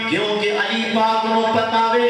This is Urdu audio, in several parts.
کیونکہ علی پاک کو پتا وے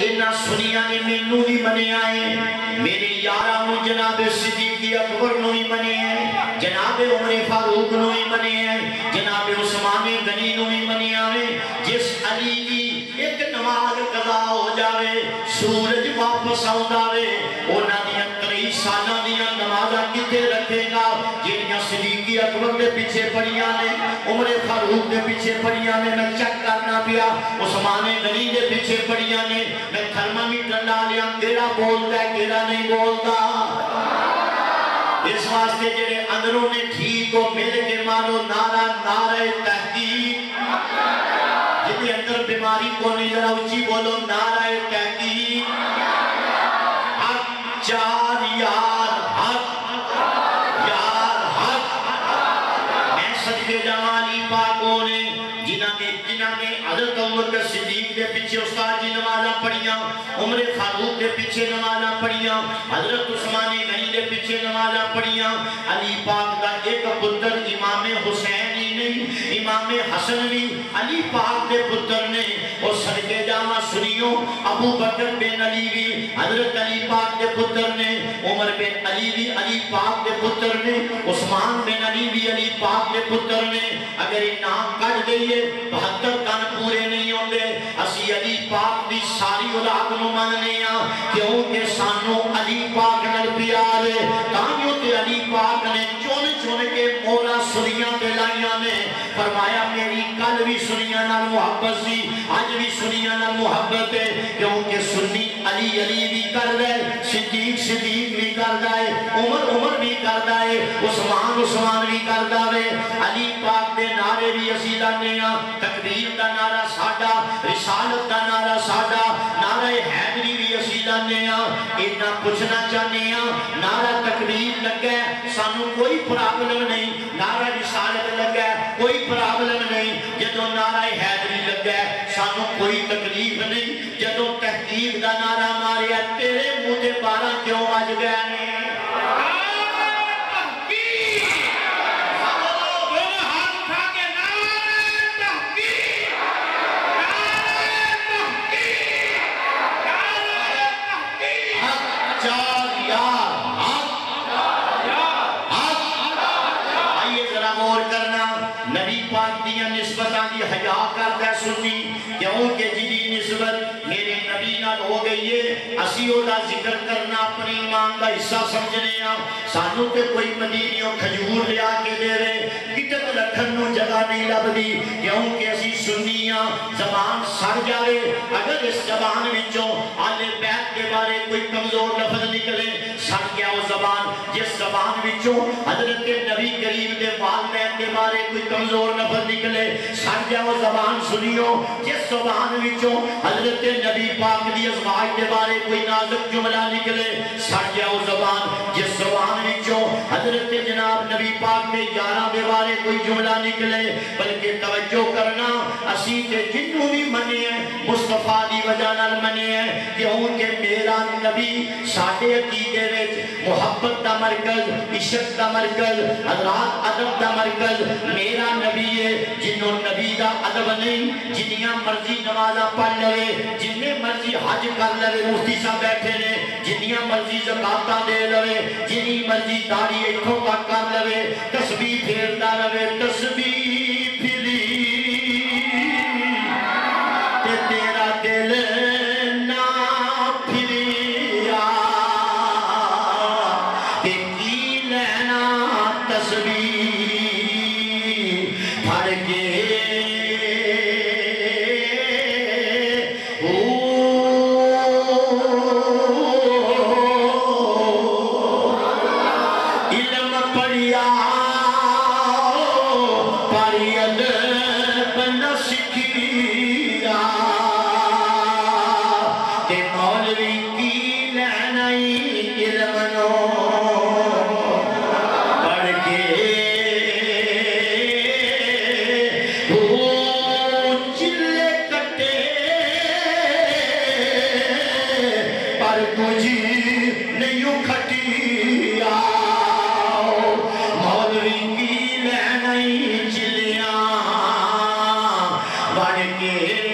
اینا سنیا نے مینوں بھی منے آئے میرے یارہ جناب صدیق اکبر نو ہی منے ہیں جناب عمر فاروق نو ہی منے ہیں جناب عثمان غنی نو ہی منے آئے جس علی کی ایک نماز قضا ہو جاوے سورج واپس آوے اونا دیا 23 سالہ دیا نمازہ کتے رکھے گا جنیا صدیقی اکبر کے پیچھے پڑیاں نے عمر فاروق کے پیچھے پڑیاں نے میں چک کرنا پیا عثمان غنی کے پیچھے پڑیاں نے میں تھرمامیٹر ڈالیا کیڑا بولتا ہے کیڑا نہیں بولتا اس واسطے جڑے اندروں نے ٹھیک کو مل کے مانو نعرہ نعرہ تحقیق جدی اندر بیماری کو نہیں ذرا اچھی بولو نعرہ تحقیق حق چار یار حق یار حق میں صدقے جمالی پاکوں نے جنہاں نے حضرت عمر صدیق کے پیچھے استاد جی نمازہ پڑھیاں عمر فاروق کے پیچھے نمازہ پڑھیاں حضرت عثمان غنی کے پیچھے نمازہ پڑھیاں علی پاک کا ایک پتر امام حسین ہی نہیں امام حسن بھی علی پاک کے پتر نے اور صدقے جامع سنیوں ابو بکر بن علی بھی حضرت علی پاک کے پتر نے عمر بن علی بھی علی پاک کے پتر نے عثمان بن علی بھی علی پاک کے پتر نے اگر یہ نام کٹ گئی ہے 72 کن پورے نہیں ہوندے اسی علی پاک دی ساری اولاد نو ماننے ہیں کیونکہ سانو علی پاک نال پیار ہے تانیوں تے علی پاک نے چون چون کے مولا سنیاں تے لائیاں نے فرمایا میری کل بھی سنیاں نال محبت سی آج بھی سنیاں نال محبت ہے کیونکہ سنی علی علی بھی کر دے صدیق صدیق بھی کر دے عمر عمر بھی کر دے عثمان عثمان بھی کر دے علی پاک دے نعرے بھی اسی لانے ہیں تکبیر دا نعرہ ساڈا رسالت دا نعرہ ساڈا نعرہ حیدری بھی اسی لانے ہیں اتنا پوچھنا چاہنے ہیں نعرہ تکبیر لگے سانو کوئی پرابلم نہیں نعرہ رسالت لگے کوئی پرابلم نہیں جدو نعرہ حیدری لگے سانو کوئی تکلیف نہیں جدو تحقیق دا نعرہ ماریا تیرے منہ تے 12 کیوں آج گئے نہیں حیا کرتا ہے سنی کیونکہ جدی نسبت میرے نبی نال ہو گئی ہے اسی اولا ذکر کرنا اپنی ایمان دا حصہ سمجھنے ہیں سانو تے کوئی مدینیوں کھجور لیا کے دے رہے کٹک رکھن نو جگہ نہیں لب دی کیونکہ اسی سنیاں زبان سڑ جاوے اگر اس زبان وچوں آل بیت کے بارے کوئی کمزور لفظ نکلے سڑ گیا وہ زبان جس زبان وچوں حضرت نبی کریم دے والدین کے بارے کوئی کمزور لفظ نکلے سڑ گیا وہ زبان سنیو جس زبان وچوں حضرت نبی پاک دی ازواج کے بارے کوئی نازک جملہ نکلے سڑ گیا وہ زبان جس زبان وچوں حضرت جناب نبی پاک کے یارہ کے بارے کوئی جملہ نکلے بلکہ توجہ کرنا اسی تے جنوں بھی منے ہیں مصطفیٰ دی وجہ نال منے ہیں کیونکہ میرا نبی ساڈے عقیدے وچ محبت دا مرکز عشق دا مرکز حضرات ادب دا مرکز میرا نبی ہے جنوں نبی دا ادب نہیں جنیاں مرضی نمازہ پڑھ لے جنہیں مرضی حج کر لے مفتی صاحب بیٹھے نے جنیاں مرضی زکاتہ دے لے جنہی مرضی داڑھی ایتھوں تک کر لے تسبیح پھیرتا رہے تسبیح پھری تے تیرا دل نہ پھریا تے کی لینا تسبیح پھڑ کے کے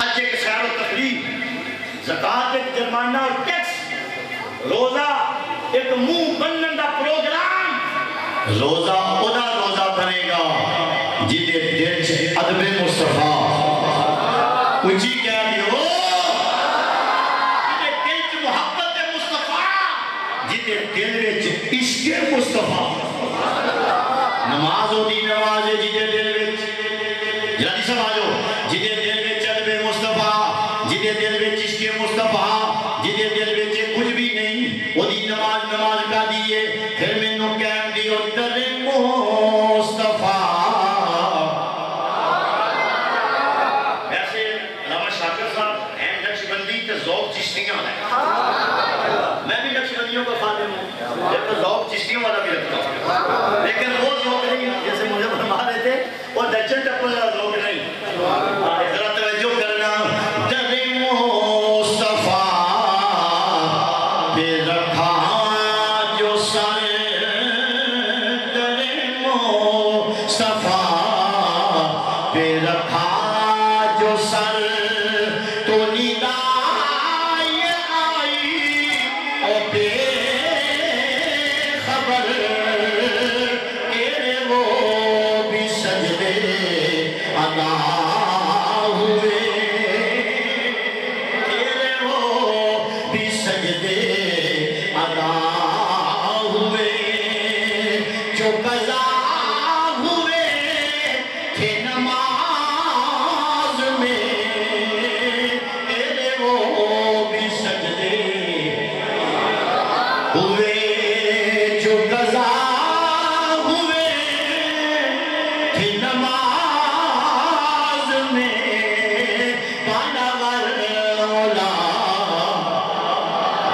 حج ایک سیر و تفریح، زکات ایک جرمانہ اور ٹیکس، روزہ ایک منہ بنن دا پروگرام۔ روزہ اودا روزہ بنے گا جدے دل چ ادب مصطفیٰ اچھی کہہ دیو، جدے دل چ محبت مصطفیٰ، جدے دل وچ عشق مصطفیٰ۔ نماز ہوتی نماز ہے جدے دل وچ، جلدی سمجھو، جدے دل وچ ادب مصطفیٰ، جدے دل وچ عشق مصطفیٰ، جدے دل وچ کچھ بھی نہیں، وہ دی نماز نماز کا دیئے، پھر میں نو کہہ دیو در مصطفیٰ۔ ایسے علامہ شاکر صاحب ہیں نقش بندی کے ذوق چشتیاں ہیں، میں بھی نقش بندیوں کا خادم ہوں، لیکن ذوق چشتیوں والا بھی رکھتا ہوں، لیکن وہ ذوق نہیں جیسے مجھے فرما رہے تھے، وہ دچن ٹپل والا ذوق نہیں۔ ذرا توجہ کرنا، در مصطفیٰ پہ رکھا جو سر، در مصطفیٰ پہ رکھا جو سر، تو ندائے آئی او بے خبر، تیرے وہ بھی سجدے ادا ہوئے، تیرے وہ بھی سجدے ادا ہوئے، جو قضا ہوئے تھے نماز میں، تیرے وہ بھی سجدے ہوئے، جو قضا ہوئے تھے نماز میں، پانور اولا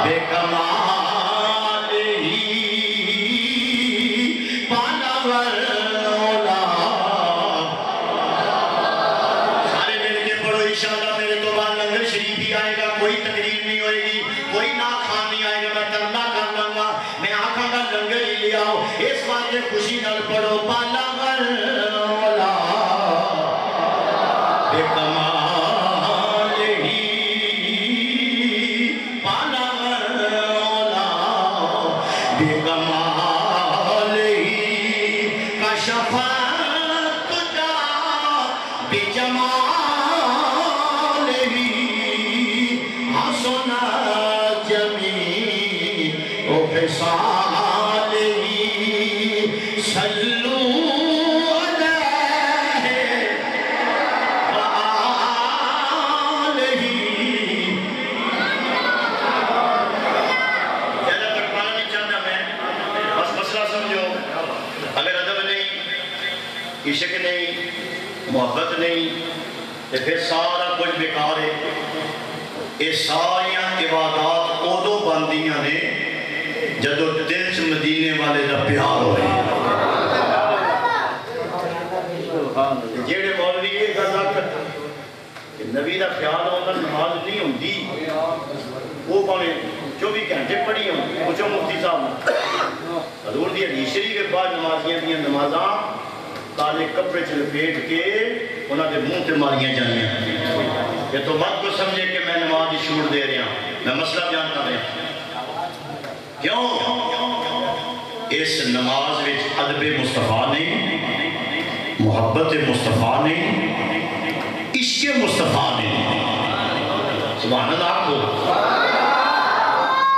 بے کمال ہی، پانور اولا۔ سارے مل کے پڑھو انشاءاللہ، میرے تو بعد لنگر شریف ہی آئے گا، کوئی تقریر نہیں ہوئے گی، کوئی نعت خوان نہیں آئے گا، میں ترنا کر لوں گا، میں آنکھاں کا لنگر ہی لے آؤ، اس بات میں خوشی نال پڑھو، پانور اولا بے کمال ہی، پانور اولا بے کمال ہی، کشف تجا بے جمال ہی، حسن جمیع و خصال ہی، صلو علیہ وآلہ۔ زیادہ تک پانا نہیں چاہتا میں، بس مسئلہ سمجھو، اگر ادب نہیں، عشق نہیں، محبت نہیں، تو پھر سارا کچھ بیکار ہے۔ یہ ساریاں عبادات ادو بندیاں نے جدو دل چ مدینے والے دا پیار ہوئے۔ جیڑے مولوی یہ گل کرتے کہ نبی دا خیال ہوتا نماز نہیں ہوندی، وہ پانے 24 گھنٹے پڑھی ہوں، پوچھو مفتی صاحب حضور دی حدیث شریف کے بعد نمازیاں دیاں نمازاں کالے کپڑے چ لپیٹ کے انہاں دے منہ تے ماریاں جانیاں۔ یہ تو مت کو سمجھے کہ میں نماز چھوڑ دے رہا ہوں، میں مسئلہ بیان کر رہا ہوں۔ کیوں؟ اس نماز وچ ادب مصطفیٰ نہیں، محبت مصطفیٰ نہیں، عشق مصطفیٰ نہیں۔ سبحان اللہ کو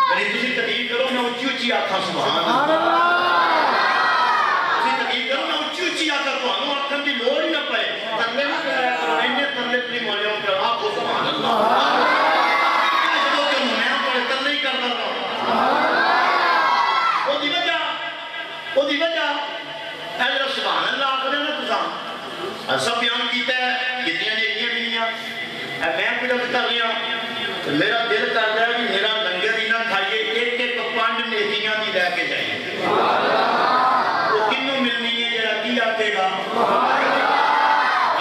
کہیں تسی تقریر کرو میں اچھی اچھی آکھاں سبحان اللہ، تسی تقریر کرو میں اچھی اچھی آکھاں تو ہمیں آکھاں دی لوڑ ہی نہ پائے، ترلے نہ کرایا کرو، انہیں ترلے اپنی مولیوں کے آکھو سبحان اللہ، جدو کہ میں پڑے ترلے ہی کرنا رہا۔ وہ دی وجہ اگر سبحان اللہ آخر ہے نا تساں سب بیان کیتا ہے، کتنی نیکیاں بھی نہیں، میں کچھ اب کر رہا ہوں، میرا دل کرتا ہے کہ میرا لنگر ہی نہ کھائیے، ایک ایک 5 نیکیاں بھی لے کے جائیے۔ وہ کنوں ملنی ہے جڑا کی آکے گا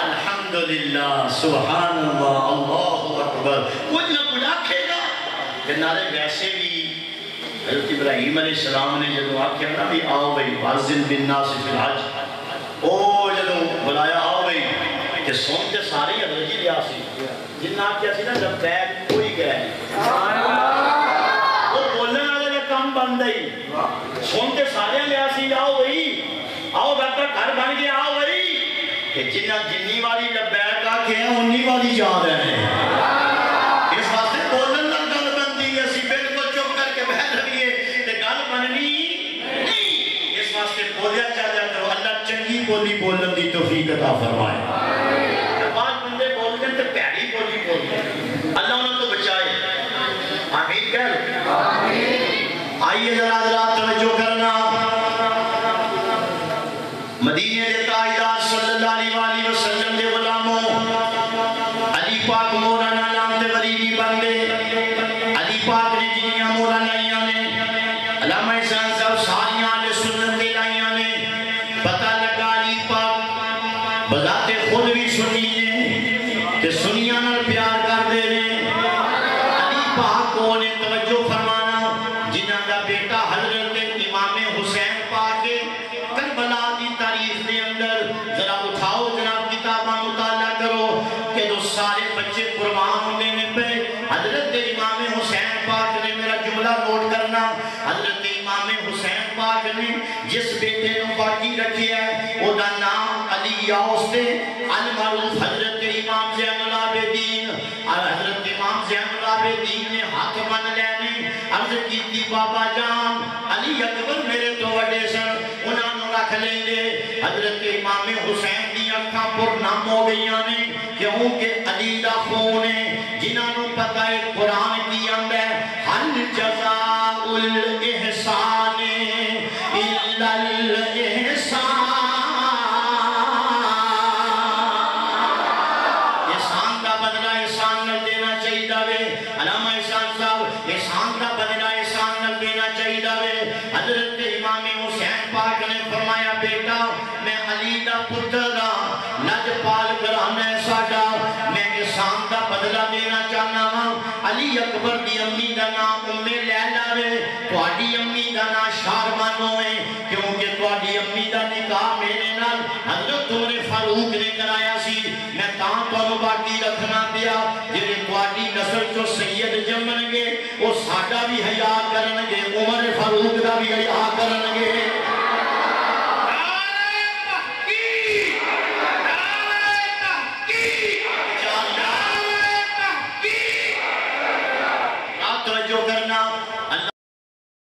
الحمدللہ سبحان اللہ اللہ اکبر، کچھ نہ کچھ آکھے گا۔ جنارے ویسے بھی حضرت ابراہیم علیہ السلام نے جدو آکھیا نا بھی آؤ بھئی وَعَزِّن بِالنَّاسِ فِي الْحَجِّ، او جدو بلایا آؤ بھئی کہ سنتے سارے حضرت جی لیا سی جنہ کیا سی نا لبیک کوئی کہہ نہیں وہ بولنے والے نے کم بن گئی سنتے سارے لیا سی آؤ وہی آؤ ڈاکٹر گھر بن گیا آؤ وہی کہ جنہ جنی والی لبیک آ کے ہیں انہی والی جان رہے ہیں اس واسطے بولن نہ گل بنتی ہے اسی بالکل چپ کر کے بہ لگیے تے گل بننی نہیں اس واسطے بولیا چاہ جا کرو اللہ چنگی بولی بولن دی توفیق عطا فرمائے بعض بندے بولتے ہیں تے پیاری بولی بولتے ہیں اللہ انہوں کو بچائے آمین کہہ لو آئیے ذرا حضرات توجہ کرنا مدینے دے تاجدار صلی اللہ علیہ وآلہ وسلم دے غلاموں علی پاک مولانا نام دے وریدی بندے علی پاک نے جنیاں مولانائیاں نے علامہ احسان صاحب ساریاں نے سنت دے لائیاں نے پتہ لگا علی پاک بذات خود بھی سنی نے کہ سنیاں نال پیار کر دے رہے علی پاک کو نے توجہ فرمانا جنہ کا بیٹا حضرت امام حسین پاک کربلا دی تاریخ دے اندر ذرا اٹھاؤ جناب کتاباں مطالعہ کرو کہ جو سارے بچے قربان ہونے نے پہ حضرت امام حسین پاک نے میرا جملہ نوٹ کرنا حضرت امام حسین پاک نے جس بیٹے نے باقی رکھی ہے وہ دا نام علی یاؤس دے المعروف حضرت امام زین العابدین اور حضرت امام زین العابدین نے ہاتھ من لینے عرض کی تھی بابا جان علی اکبر میرے تو وڈے سن انہاں نو رکھ لیں گے حضرت امام حسین دی اکھاں پر نام ہو گئیاں نے کیونکہ علی دا خون ہے جنہاں نو پتہ ہے قرآن کی اندر ہے حل جزاء الاحسان الا الاحسان احسان دا بدلہ احسان نہ دینا چاہیے دے علامہ احسان صاحب احسان دا بدلہ احسان نہ دینا چاہیے دے حضرت امام حسین پاک نے فرمایا بیٹا میں علی دا پتر ہاں لجپال گھرانا ہے ساڈا میں احسان دا بدلہ دینا چاہنا ہاں علی اکبر دی امی دا نام ام لیلا وے تہاڈی امی دا نام شارمانو ہے کیونکہ تہاڈی امی دا نکاح میرے نال حضرت عمر فاروق نے کرایا سی میں تاں تانوں باقی رکھنا پیا جڑے تہاڈی نسل چوں سید جمن گے وہ ساڈا بھی حیا کرن گے عمر فاروق دا بھی حیا کرن